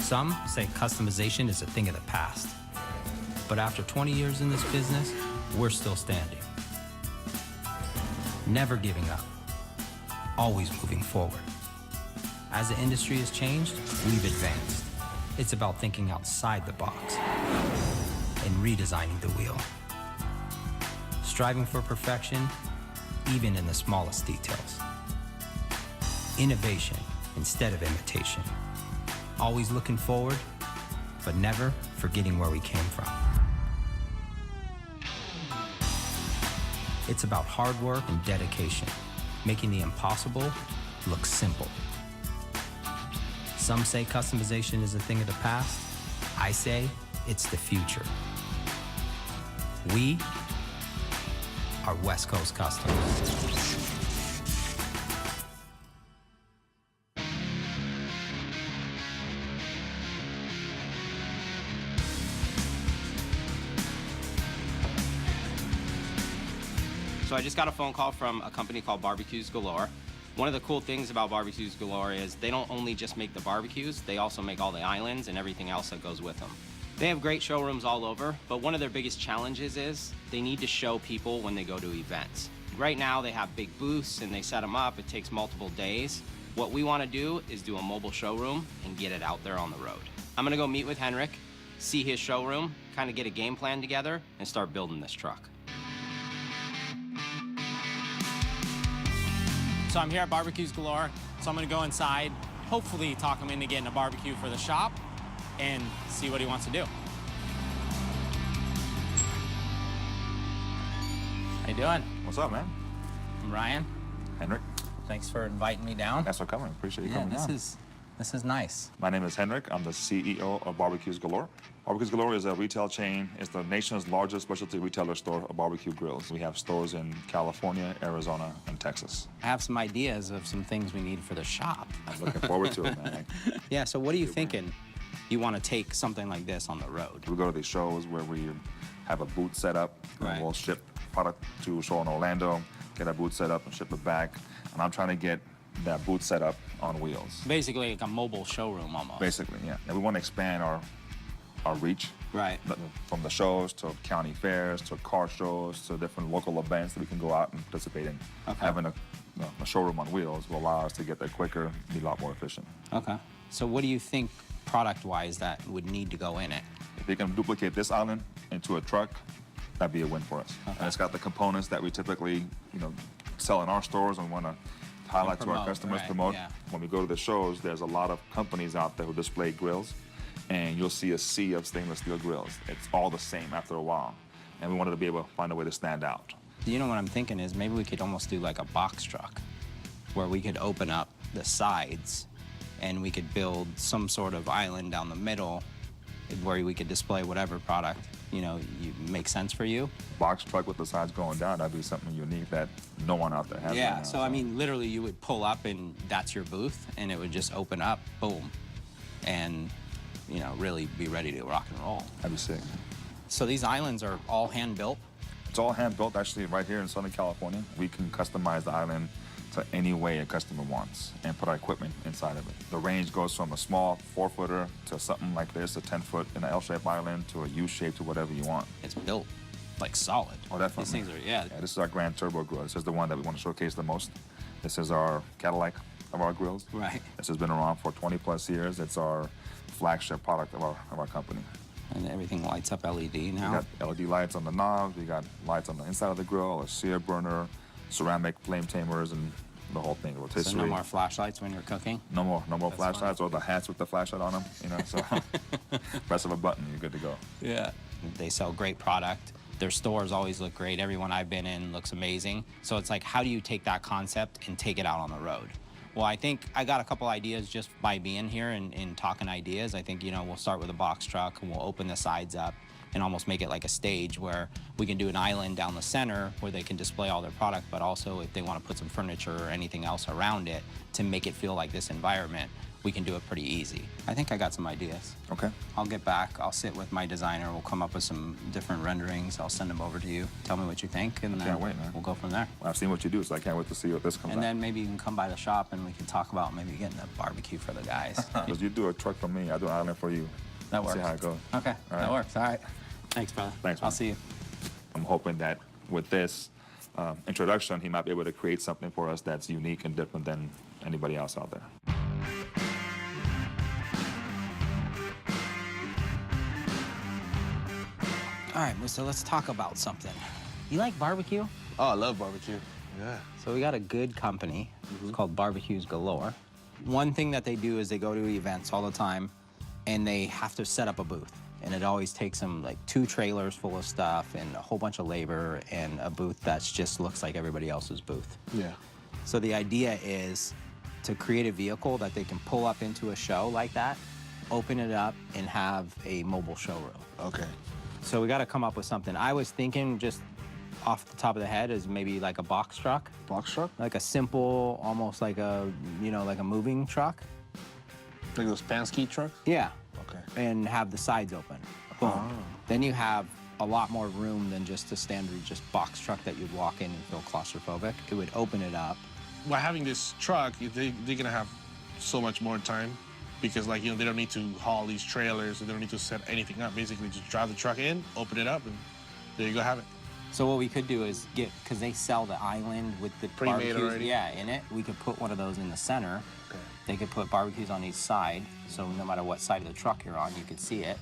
Some say customization is a thing of the past. But after 20 years in this business, we're still standing. Never giving up. Always moving forward. As the industry has changed, we've advanced. It's about thinking outside the box and redesigning the wheel. Striving for perfection, even in the smallest details. Innovation instead of imitation. Always looking forward, but never forgetting where we came from. It's about hard work and dedication, making the impossible look simple. Some say customization is a thing of the past. I say it's the future. We are West Coast Customs. So I just got a phone call from a company called Barbeques Galore. One of the cool things about Barbeques Galore is they don't only just make the barbecues, they also make all the islands and everything else that goes with them. They have great showrooms all over, but one of their biggest challenges is they need to show people when they go to events. Right now they have big booths and they set them up. It takes multiple days. What we want to do is do a mobile showroom and get it out there on the road. I'm going to go meet with Henrik, see his showroom, kind of get a game plan together, and start building this truck. So I'm here at Barbeques Galore, so I'm gonna go inside, hopefully talk him into getting a barbecue for the shop and see what he wants to do. How you doing? What's up, man? I'm Ryan. Henrik. Thanks for inviting me down. Thanks for coming. Appreciate you coming down. This is nice. My name is Henrik. I'm the CEO of Barbeques Galore. Barbeques Galore is a retail chain. It's the nation's largest specialty retailer store of barbecue grills. We have stores in California, Arizona, and Texas. I have some ideas of some things we need for the shop. I'm looking forward to it, man. Yeah, so what are you thinking? You want to take something like this on the road? We go to these shows where we have a booth set up, Right. and we'll ship product to a show in Orlando, get a booth set up and ship it back. And I'm trying to get that booth set up on wheels. Basically like a mobile showroom almost. Basically, yeah. And we want to expand our reach. Right. From the shows to county fairs to car shows to different local events that we can go out and participate in. Okay. Having a showroom on wheels will allow us to get there quicker, be a lot more efficient. Okay. So what do you think product-wise that would need to go in it? If they can duplicate this island into a truck, that'd be a win for us. Okay. And it's got the components that we typically, sell in our stores and want to highlight to our customers, right, promote. yeah. When we go to the shows, there's a lot of companies out there who display grills, and you'll see a sea of stainless steel grills. It's all the same after a while, and we wanted to be able to find a way to stand out. You know what I'm thinking is maybe we could almost do like a box truck where we could open up the sides and we could build some sort of island down the middle where we could display whatever product, makes sense for you. Box truck with the sides going down, that'd be something unique that no one out there has. Yeah, right now, so I mean, literally you would pull up and that's your booth and it would just open up, boom, and, really be ready to rock and roll. That'd be sick. So these islands are all hand-built? It's all hand-built, actually, right here in Southern California. We can customize the island to any way a customer wants and put our equipment inside of it. The range goes from a small 4-footer to something like this, a 10-foot in an L-shaped island, to a U-shape, to whatever you want. It's built like solid. Oh, definitely. These things are, yeah. Yeah, this is our Grand Turbo grill. This is the one that we want to showcase the most. This is our Cadillac of our grills. Right. This has been around for 20+ years. It's our flagship product of our company. And everything lights up LED now. We got LED lights on the knobs. We got lights on the inside of the grill, a sear burner, ceramic flame tamers, and the whole thing. Rotisserie. So no more flashlights when you're cooking? No more flashlights, or the hats with the flashlight on them. So press of a button, you're good to go. Yeah. They sell great product. Their stores always look great. Everyone I've been in looks amazing. So it's like, how do you take that concept and take it out on the road? Well, I think I got a couple ideas just by being here and talking ideas. I think, we'll start with a box truck and we'll open the sides up and almost make it like a stage where we can do an island down the center where they can display all their product, but also if they want to put some furniture or anything else around it to make it feel like this environment, we can do it pretty easy. I think I got some ideas. Okay. I'll get back, I'll sit with my designer, we'll come up with some different renderings, I'll send them over to you, tell me what you think, and then can't wait, man. we'll go from there. Well, I've seen what you do, so I can't wait to see what this comes And out. then maybe you can come by the shop and we can talk about maybe getting a barbecue for the guys. Because you do a truck for me, I do an island for you. That works. See how it goes. Okay, All that right. works, all right. Thanks, brother. Thanks, I'll man. see you. I'm hoping that with this introduction, he might be able to create something for us that's unique and different than anybody else out there. All right, Musa, let's talk about something. You like barbecue? Oh, I love barbecue. Yeah. So we got a good company. It's called Barbeques Galore. One thing that they do is they go to events all the time, and they have to set up a booth. And it always takes them like 2 trailers full of stuff and a whole bunch of labor and a booth that just looks like everybody else's booth. Yeah. So the idea is to create a vehicle that they can pull up into a show like that, open it up, and have a mobile showroom. Okay. So we got to come up with something. I was thinking just off the top of the head is maybe like a box truck. Box truck? Like a simple, almost like a, like a moving truck. Like those Pansky trucks? Yeah. Okay. And have the sides open. Boom. Then you have a lot more room than just a standard just box truck that you'd walk in and feel claustrophobic. It would open it up. By having this truck, they're gonna have so much more time because, like, they don't need to haul these trailers. They don't need to set anything up. Basically, just drive the truck in, open it up, and there you go, have it. So what we could do is get, because they sell the island with the Pre-made barbecues, already? yeah, in it. We could put one of those in the center. Okay. They could put barbecues on each side, so no matter what side of the truck you're on, you could see it.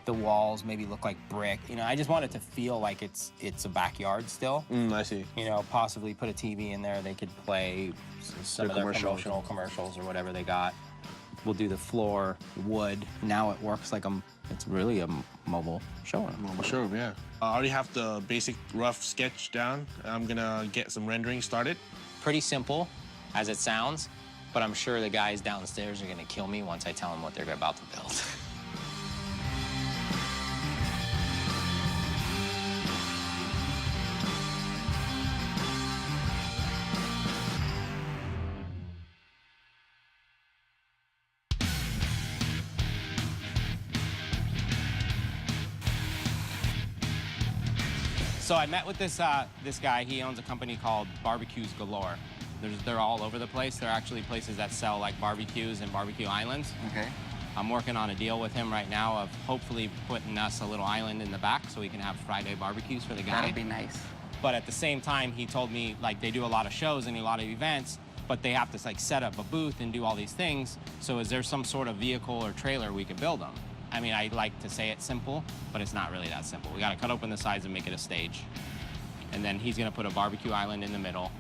The walls maybe look like brick. I just want it to feel like it's a backyard still. I see. Possibly put a TV in there. They could play some Their of their commercials. promotional commercials or whatever they got. We'll do the floor wood. Now it works like it's really a mobile showroom. Well, sure, yeah. I already have the basic rough sketch down. I'm gonna get some rendering started. Pretty simple, as it sounds, but I'm sure the guys downstairs are gonna kill me once I tell them what they're about to build. So I met with this guy. He owns a company called Barbeques Galore. They're all over the place. They're actually places that sell like barbecues and barbecue islands. Okay. I'm working on a deal with him right now of hopefully putting us a little island in the back so we can have Friday barbecues for the guy. That'd be nice. But at the same time, he told me like they do a lot of shows and a lot of events, but they have to like set up a booth and do all these things. So is there some sort of vehicle or trailer we could build them? I mean, I like to say it's simple, but it's not really that simple. We gotta cut open the sides and make it a stage. And then he's gonna put a barbecue island in the middle,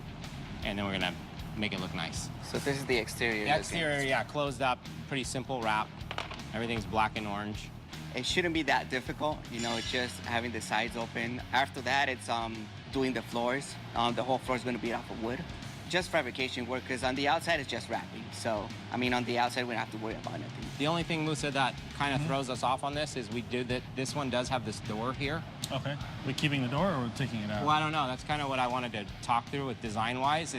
and then we're gonna make it look nice. So this is the exterior. The exterior, yeah, closed up, pretty simple wrap. Everything's black and orange. It shouldn't be that difficult, just having the sides open. After that, it's doing the floors. The whole floor is going to be off of wood. Just fabrication work, because on the outside, it's just wrapping. So, on the outside, we don't have to worry about anything. The only thing, Musa, that kind of throws us off on this is this one does have this door here. Okay. We're keeping the door or we're taking it out? Well, I don't know. That's kind of what I wanted to talk through with design-wise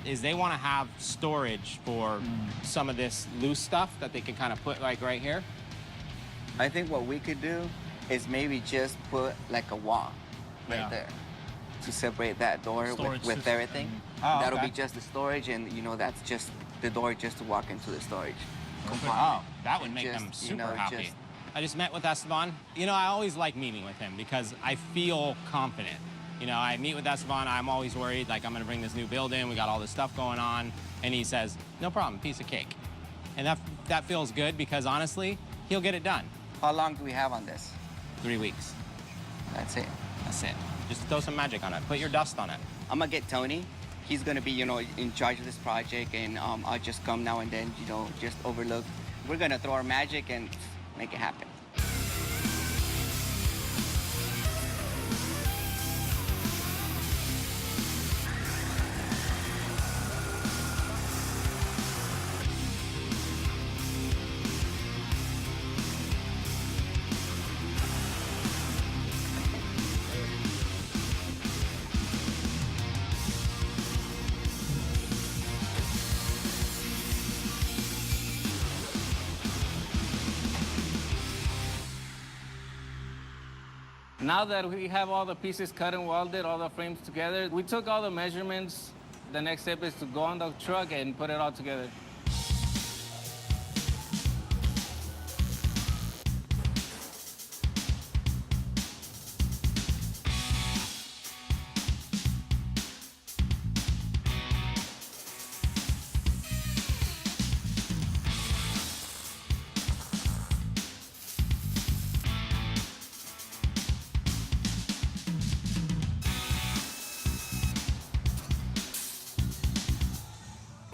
is they want to have storage for some of this loose stuff that they can kind of put like right here. I think what we could do is maybe just put like a wall right there to separate that door Storage with system. everything. Oh, That'll okay. be just the storage, and that's just the door just to walk into the storage. Oh, that would make Just, them super just- happy. I just met with Esteban. I always like meeting with him because I feel confident. I meet with Esteban, I'm always worried, like I'm gonna bring this new building, we got all this stuff going on, and he says, no problem, piece of cake. And that feels good because honestly, he'll get it done. How long do we have on this? 3 weeks. That's it. That's it. Just throw some magic on it. Put your dust on it. I'm gonna get Tony. He's gonna be, in charge of this project, and I'll just come now and then, just overlook. We're gonna throw our magic and make it happen. Now that we have all the pieces cut and welded, all the frames together, we took all the measurements. The next step is to go on the truck and put it all together.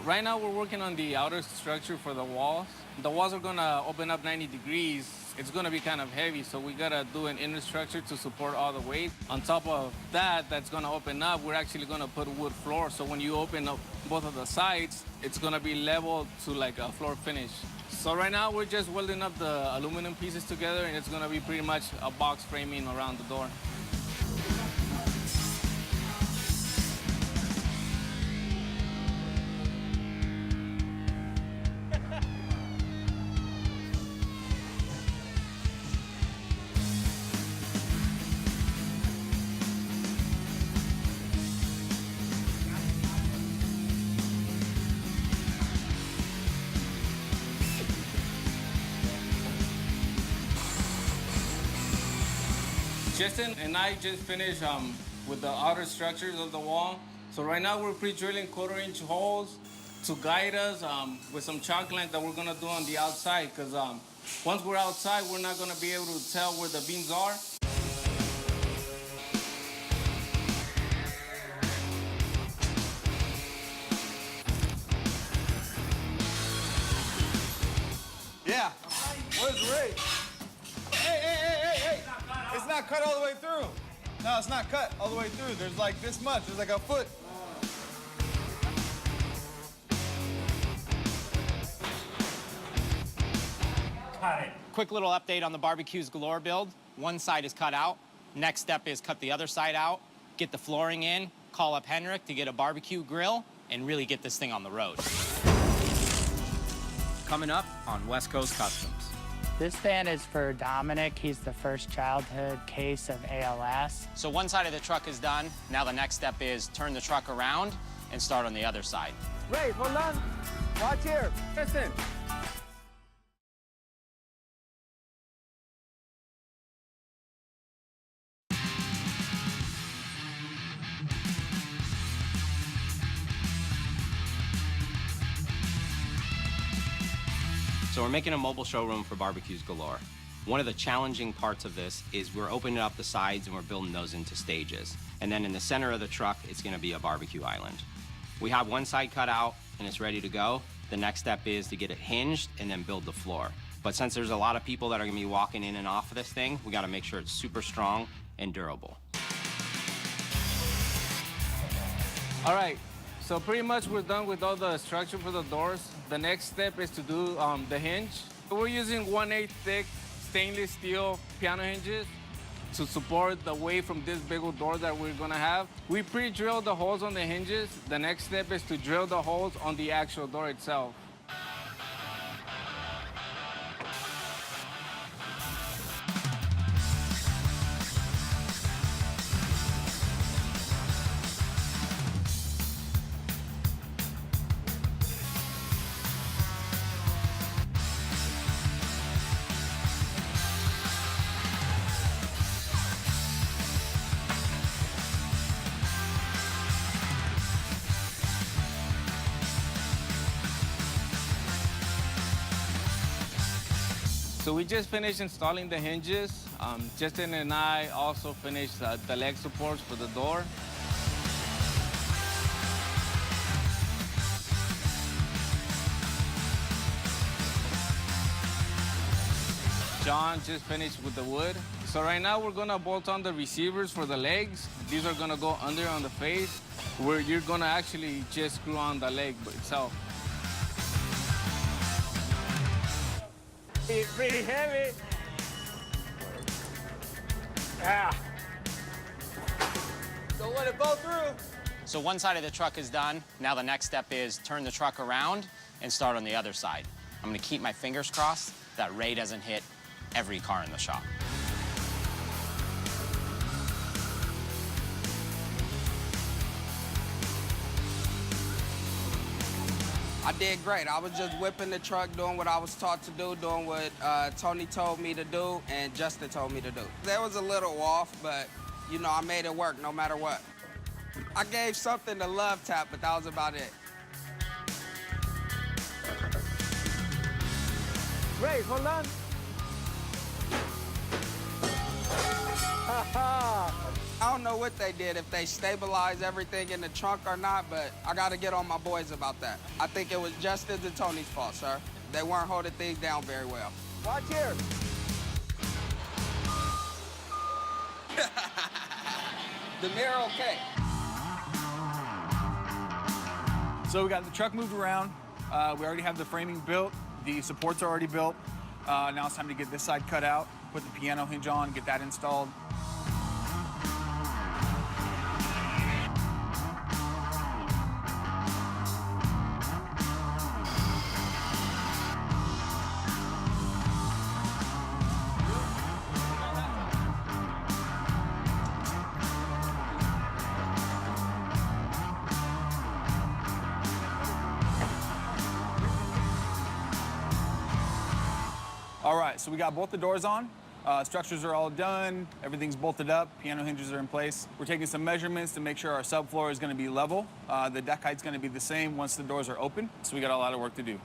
Right now we're working on the outer structure for the walls. The walls are gonna open up 90 degrees. It's gonna be kind of heavy, so we gotta do an inner structure to support all the weight. On top of that, that's gonna open up, we're actually gonna put a wood floor, so when you open up both of the sides, it's gonna be level to like a floor finish. So right now we're just welding up the aluminum pieces together, and it's gonna be pretty much a box framing around the door. Justin and I just finished with the outer structures of the wall. So right now we're pre-drilling 1/4-inch holes to guide us with some chalk lines that we're gonna do on the outside, because once we're outside, we're not gonna be able to tell where the beams are. Yeah. Where's Ray? Hey. It's not cut all the way through. No, it's not cut all the way through. There's like this much. There's like a foot. Got it. Quick little update on the Barbeques Galore build. One side is cut out. Next step is cut the other side out, get the flooring in, call up Henrik to get a barbecue grill, and really get this thing on the road. Coming up on West Coast Customs. This stand is for Dominic. He's the first childhood case of ALS. So one side of the truck is done. Now the next step is turn the truck around and start on the other side. Ray, hold on. Watch here. Listen. So we're making a mobile showroom for Barbeques Galore. One of the challenging parts of this is we're opening up the sides and we're building those into stages. And then in the center of the truck, it's gonna be a barbecue island. We have one side cut out and it's ready to go. The next step is to get it hinged and then build the floor. But since there's a lot of people that are gonna be walking in and off of this thing, we gotta make sure it's super strong and durable. All right, so pretty much we're done with all the structure for the doors. The next step is to do the hinge. We're using 1/8 thick stainless steel piano hinges to support the weight from this big old door that we're gonna have. We pre-drilled the holes on the hinges. The next step is to drill the holes on the actual door itself. So we just finished installing the hinges. Justin and I also finished the leg supports for the door. John just finished with the wood. So right now we're gonna bolt on the receivers for the legs. These are gonna go under on the face, where you're gonna actually just screw on the leg itself. It's pretty heavy. Yeah. Don't let it fall through. So one side of the truck is done. Now the next step is turn the truck around and start on the other side. I'm gonna keep my fingers crossed that Ray doesn't hit every car in the shop. I did great. I was just whipping the truck, doing what I was taught to do, doing what Tony told me to do, and Justin told me to do. There was a little off, but, you know, I made it work no matter what. I gave something to Love Tap, but that was about it. Wait, hold on. I don't know what they did, if they stabilized everything in the trunk or not, but I got to get on my boys about that. I think it was Justin's and Tony's fault, sir. They weren't holding things down very well. Watch here. The mirror okay? So we got the truck moved around. We already have the framing built. The supports are already built. Now it's time to get this side cut out, put the piano hinge on, get that installed. All right, so we got both the doors on. Structures are all done. Everything's bolted up. Piano hinges are in place. We're taking some measurements to make sure our subfloor is going to be level. The deck height's going to be the same once the doors are open. So we got a lot of work to do.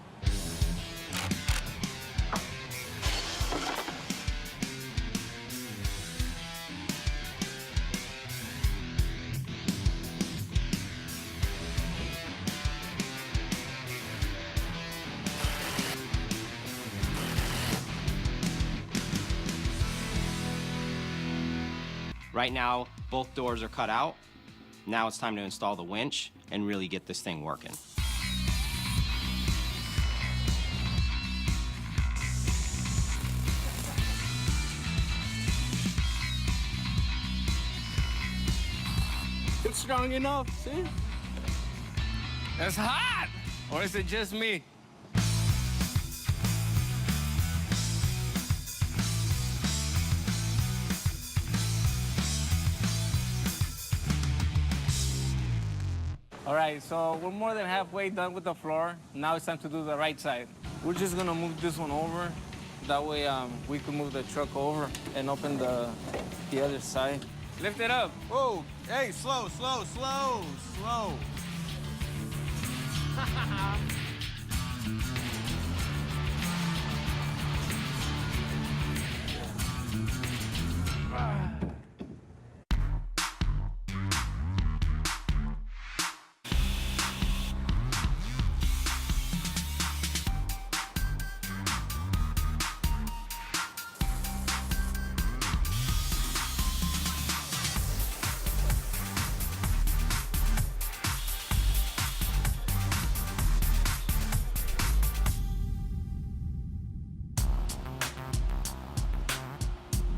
Right now, both doors are cut out. Now it's time to install the winch and really get this thing working. It's strong enough, see? It's hot! Or is it just me? All right, so we're more than halfway done with the floor. Now it's time to do the right side. We're just gonna move this one over. That way we can move the truck over and open the other side. Lift it up. Whoa, hey, slow, slow, slow, slow.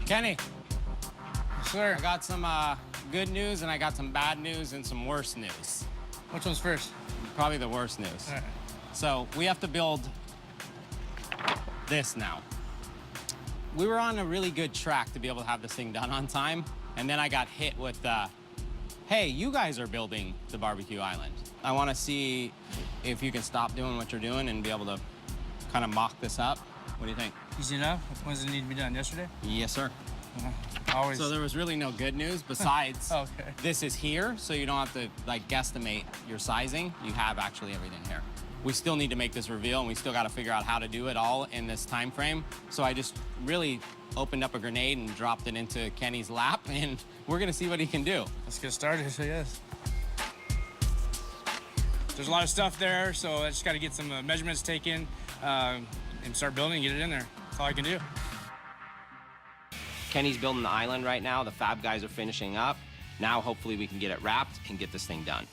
Kenny, Sir, I got some good news and I got some bad news and some worse news. which one's first? Probably the worst news. All right. So we have to build this now. We were on a really good track to be able to have this thing done on time, and then I got hit with hey, you guys are building the barbecue island. I want to see if you can stop doing what you're doing and be able to kind of mock this up. What do you think? Easy enough? When does it need to be done? Yesterday? Yes, sir. Always. So there was really no good news besides Okay. this is here, so you don't have to like guesstimate your sizing. You have actually everything here. We still need to make this reveal, and we still got to figure out how to do it all in this time frame. So I just really opened up a grenade and dropped it into Kenny's lap, and we're gonna see what he can do. Let's get started, I guess. There's a lot of stuff there, so I just got to get some measurements taken and start building and get it in there. That's all I can do. Kenny's building the island right now. The fab guys are finishing up. Now hopefully we can get it wrapped and get this thing done.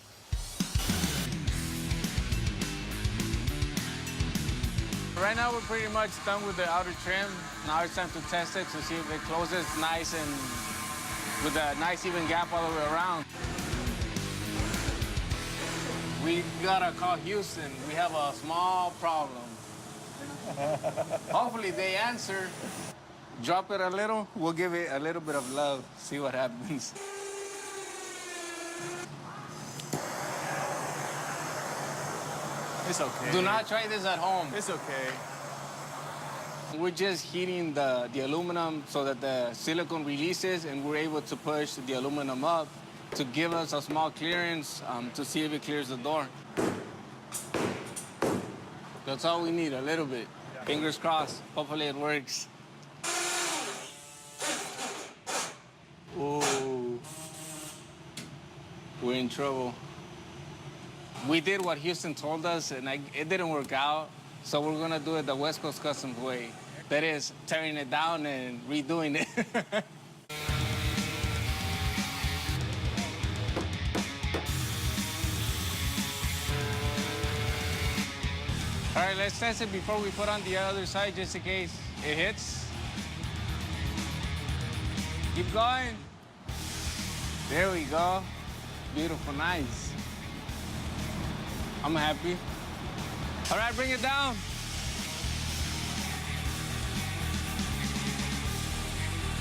Right now we're pretty much done with the outer trim. Now it's time to test it to see if it closes nice and with a nice even gap all the way around. We gotta call Houston. We have a small problem. Hopefully they answer. Drop it a little. We'll give it a little bit of love. See what happens. It's okay. Do not try this at home. It's okay. We're just heating the aluminum so that the silicone releases and we're able to push the aluminum up to give us a small clearance to see if it clears the door. That's all we need, a little bit. Fingers crossed. Hopefully it works. Ooh. We're in trouble. We did what Houston told us, and it didn't work out. So we're gonna do it the West Coast Customs way. That is, tearing it down and redoing it. All right, let's test it before we put on the other side, just in case it hits. Keep going. There we go. Beautiful, nice. I'm happy. All right, bring it down.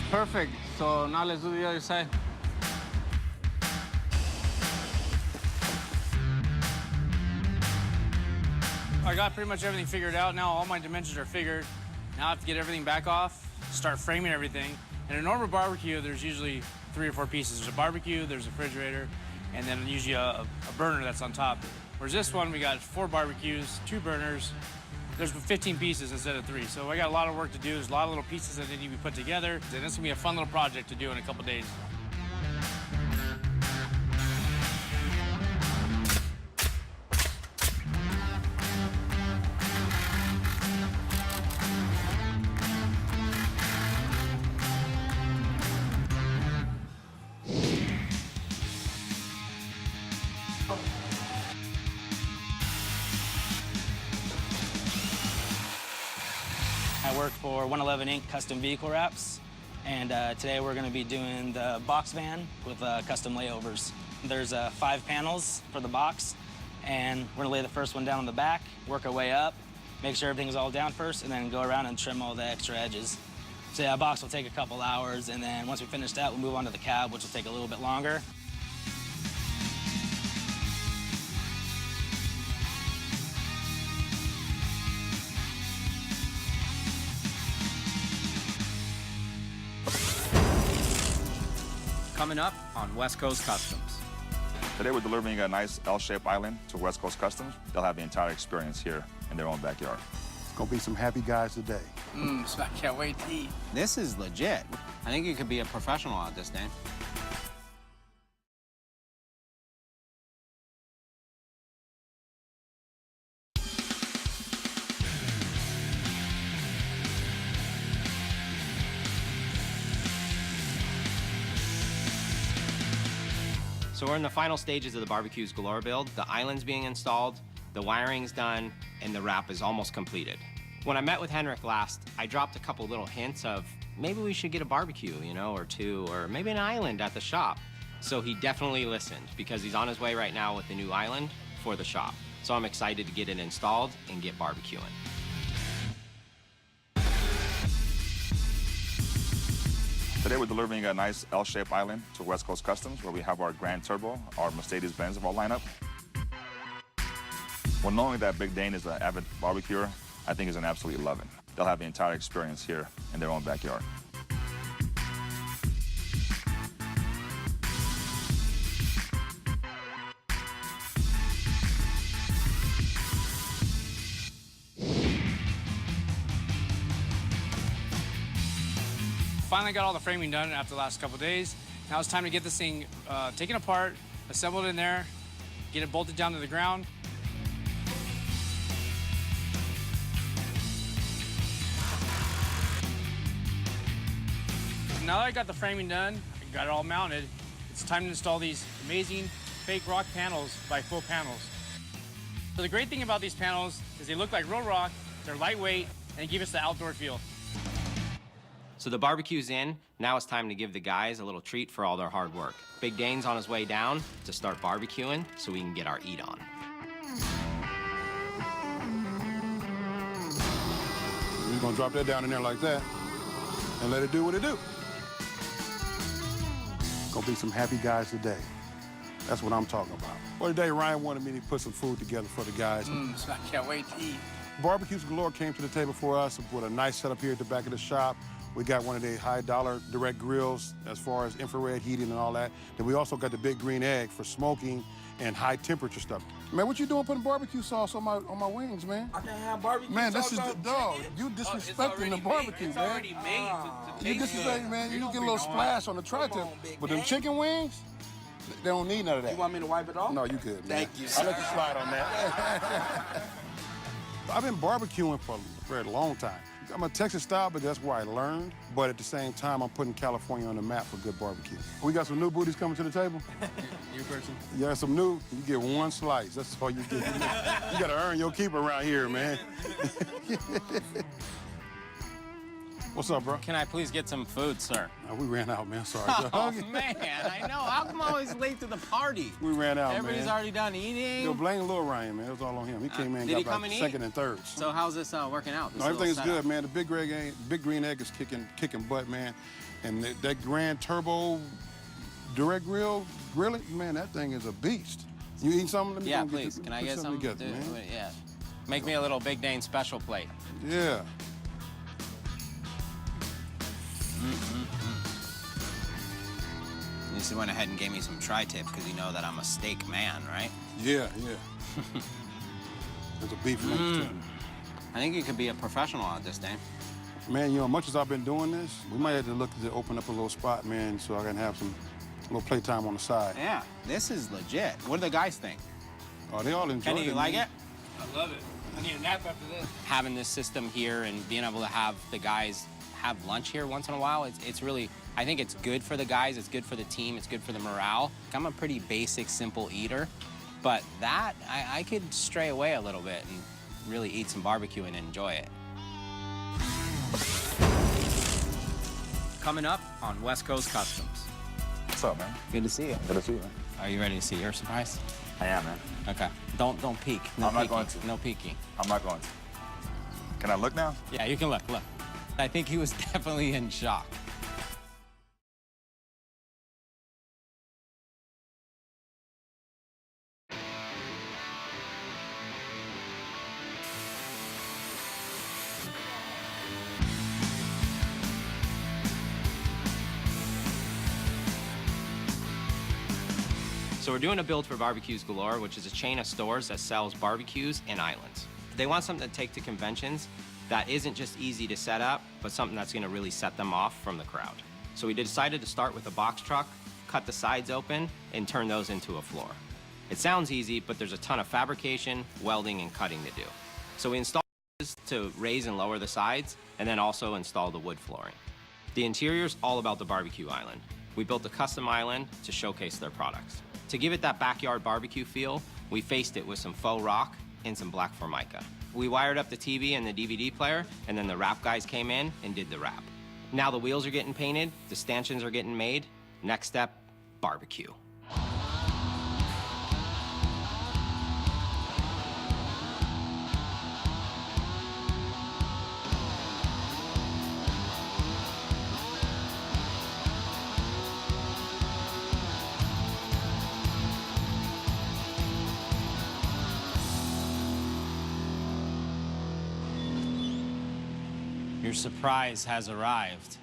Perfect. So now let's do the other side. I got pretty much everything figured out now. All my dimensions are figured. Now I have to get everything back off, start framing everything. In a normal barbecue, there's usually 3 or 4 pieces. There's a barbecue, there's a refrigerator, and then usually a burner that's on top. Whereas this one, we got 4 barbecues, 2 burners. There's 15 pieces instead of 3. So I got a lot of work to do. There's a lot of little pieces that need to be put together. And it's gonna be a fun little project to do in a couple days. I work for 111 Inc. Custom Vehicle Wraps, and today we're going to be doing the box van with custom layovers. There's 5 panels for the box, and we're going to lay the first one down on the back, work our way up, make sure everything's all down first, and then go around and trim all the extra edges. So yeah, a box will take a couple hours, and then once we finish that, we'll move on to the cab, which will take a little bit longer. Coming up on West Coast Customs. Today we're delivering a nice L-shaped island to West Coast Customs. They'll have the entire experience here in their own backyard. It's gonna be some happy guys today. So I can't wait to eat. This is legit. I think you could be a professional at this, Dan. So we're in the final stages of the Barbeques Galore build. The island's being installed, the wiring's done, and the wrap is almost completed. When I met with Henrik last, I dropped a couple little hints of maybe we should get a barbecue, you know, or 2, or maybe an island at the shop. So he definitely listened because he's on his way right now with the new island for the shop. So I'm excited to get it installed and get barbecuing. Today we're delivering a nice L-shaped island to West Coast Customs where we have our Grand Turbo, our Mercedes-Benz of our lineup. Well, knowing that Big Dane is an avid barbecuer, I think he's an absolute loving. They'll have the entire experience here in their own backyard. Finally got all the framing done after the last couple days. Now it's time to get this thing taken apart, assembled in there, get it bolted down to the ground. Now that I got the framing done, I got it all mounted, it's time to install these amazing fake rock panels by Full Panels. So the great thing about these panels is they look like real rock, they're lightweight, and they give us the outdoor feel. So the barbecue's in, now it's time to give the guys a little treat for all their hard work. Big Dane's on his way down to start barbecuing so we can get our eat on. We're gonna drop that down in there like that and let it do what it do. Gonna be some happy guys today. That's what I'm talking about. Well, today Ryan wanted me to put some food together for the guys. So I can't wait to eat. Barbeques Galore came to the table for us with a nice setup here at the back of the shop. We got one of the high-dollar direct grills as far as infrared heating and all that. Then we also got the big green egg for smoking and high-temperature stuff. Man, what you doing putting barbecue sauce on my wings, man? I can't have barbecue Man, sauce this is the on dog. chicken. You disrespecting the barbecue, It's man. already made to You taste disrespecting, good. man. You don't get a little bring no splash on the tri-tip. on, big But them man. chicken wings, they don't need none of that. You want me to wipe it off? No, you good, man. Thank you, I'll sir. let you slide on that. I've been barbecuing for a very long time. I'm a Texas style, but that's where I learned. But at the same time, I'm putting California on the map for good barbecue. We got some new booties coming to the table. New person. Yeah, some new. You get one slice. That's all you get. You gotta earn your keep around here, man. What's up, bro? Can I please get some food, sir? We ran out, man. Sorry. Oh, man, I know. How come I'm always late to the party? We ran out, Everybody's man. already done eating. Yo, blame Lil Ryan, man. It was all on him. He came in and did he got come like and eat? second and third. So how's this working out? This No, everything's little good, setup? man. The big green egg is kicking butt, man. And that Grand Turbo direct grilling, man, that thing is a beast. You eat something? Let me Yeah, go get please. the- Can I put get some? together, Dude, man? wait, yeah. Make me a little Big Dane special plate. Yeah. You just went ahead and gave me some tri-tip because you know that I'm a steak man, right? Yeah. There's a beef mince, too. I think you could be a professional at this, Dane. Man, you know, much as I've been doing this, we might have to look to open up a little spot, man, so I can have some little playtime on the side. Yeah, this is legit. What do the guys think? Oh, they all enjoy it. Kenny, you like man. it? I love it. I need a nap after this. Having this system here and being able to have the guys have lunch here once in a while, it's really, I think it's good for the guys, it's good for the team, it's good for the morale. I'm a pretty basic, simple eater, but that, I could stray away a little bit and really eat some barbecue and enjoy it. Coming up on West Coast Customs. What's up, man? Good to see you. Good to see you, man. Are you ready to see your surprise? I am, man. Okay. Don't peek. No I'm not peeking. going to. No peeking. I'm not going to. Can I look now? Yeah, you can look. I think he was definitely in shock. So we're doing a build for Barbeques Galore, which is a chain of stores that sells barbecues and islands. They want something to take to conventions that isn't just easy to set up, but something that's gonna really set them off from the crowd. So we decided to start with a box truck, cut the sides open, and turn those into a floor. It sounds easy, but there's a ton of fabrication, welding, and cutting to do. So we installed this to raise and lower the sides, and then also install the wood flooring. The interior's all about the barbecue island. We built a custom island to showcase their products. To give it that backyard barbecue feel, we faced it with some faux rock and some black formica. We wired up the TV and the DVD player, and then the wrap guys came in and did the wrap. Now the wheels are getting painted, the stanchions are getting made. Next step, barbecue. Your surprise has arrived.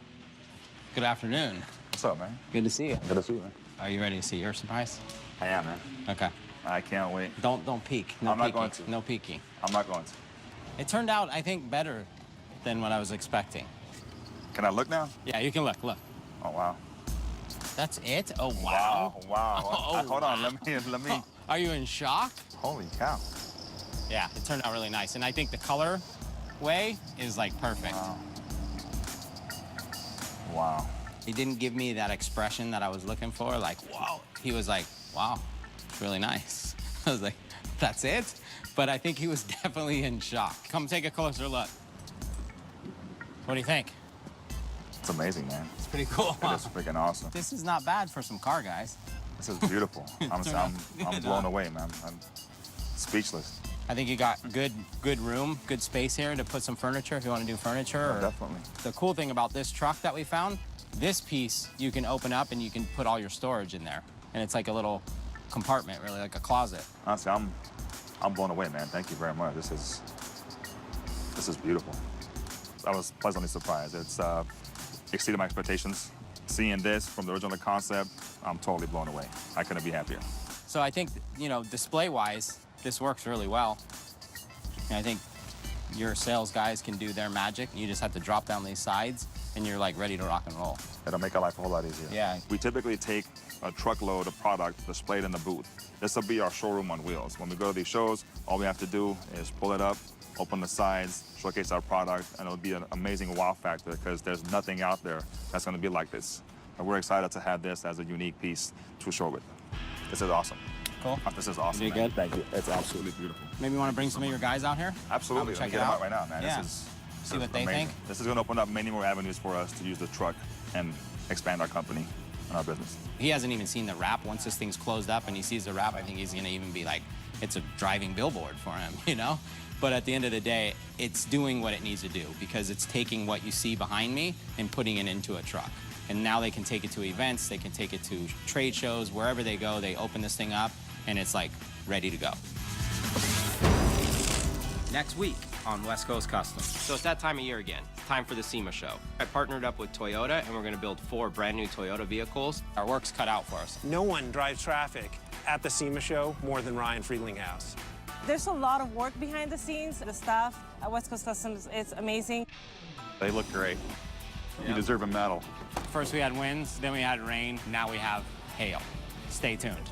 Good afternoon. What's up, man? Good to see you. Good to see you, man. Are you ready to see your surprise? I am, man. Okay. I can't wait. Don't peek. No I'm not peeking. going to. No peeking. I'm not going to. It turned out, I think, better than what I was expecting. Can I look now? Yeah, you can look. Oh, wow. That's it? Oh, wow. Wow. Oh, Hold on. wow. Let me. Are you in shock? Holy cow. Yeah, it turned out really nice. And I think the color way is like perfect. Wow. He didn't give me that expression that I was looking for, like, wow. He was like, wow, it's really nice. I was like, that's it? But I think he was definitely in shock. Come take a closer look. What do you think? It's amazing, man. It's pretty cool. It is freaking awesome. This is not bad for some car guys. This is beautiful. I'm blown away, man. I'm speechless. I think you got good room, good space here to put some furniture if you want to do furniture. Yeah, definitely. The cool thing about this truck that we found, this piece you can open up and you can put all your storage in there. And it's like a little compartment, really, like a closet. Honestly, I'm blown away, man. Thank you very much. This is beautiful. I was pleasantly surprised. It's exceeded my expectations. Seeing this from the original concept, I'm totally blown away. I couldn't be happier. So I think, you know, display-wise, this works really well. And I think your sales guys can do their magic. You just have to drop down these sides, and you're like ready to rock and roll. It'll make our life a whole lot easier. Yeah. We typically take a truckload of product displayed in the booth. This will be our showroom on wheels. When we go to these shows, all we have to do is pull it up, open the sides, showcase our product, and it'll be an amazing wow factor because there's nothing out there that's going to be like this. And we're excited to have this as a unique piece to show with. This is awesome. Cool. This is awesome. You man. good? Thank you. It's absolutely beautiful. Maybe you want to bring some of your guys out here? Absolutely. Check Let me it get them out right now, man. Yeah. This is See what they amazing. think. This is going to open up many more avenues for us to use the truck and expand our company and our business. He hasn't even seen the wrap. Once this thing's closed up and he sees the wrap, I think he's gonna even be like, it's a driving billboard for him, you know? But at the end of the day, it's doing what it needs to do because it's taking what you see behind me and putting it into a truck. And now they can take it to events, they can take it to trade shows, wherever they go, they open this thing up and it's like ready to go. Next week on West Coast Custom. So it's that time of year again. Time for the SEMA show. I partnered up with Toyota, and we're going to build 4 brand new Toyota vehicles. Our work's cut out for us. No one drives traffic at the SEMA show more than Ryan Friedlinghaus. There's a lot of work behind the scenes. The staff at West Coast Customs is amazing. They look great. You deserve a medal. First we had winds, then we had rain, now we have hail. Stay tuned.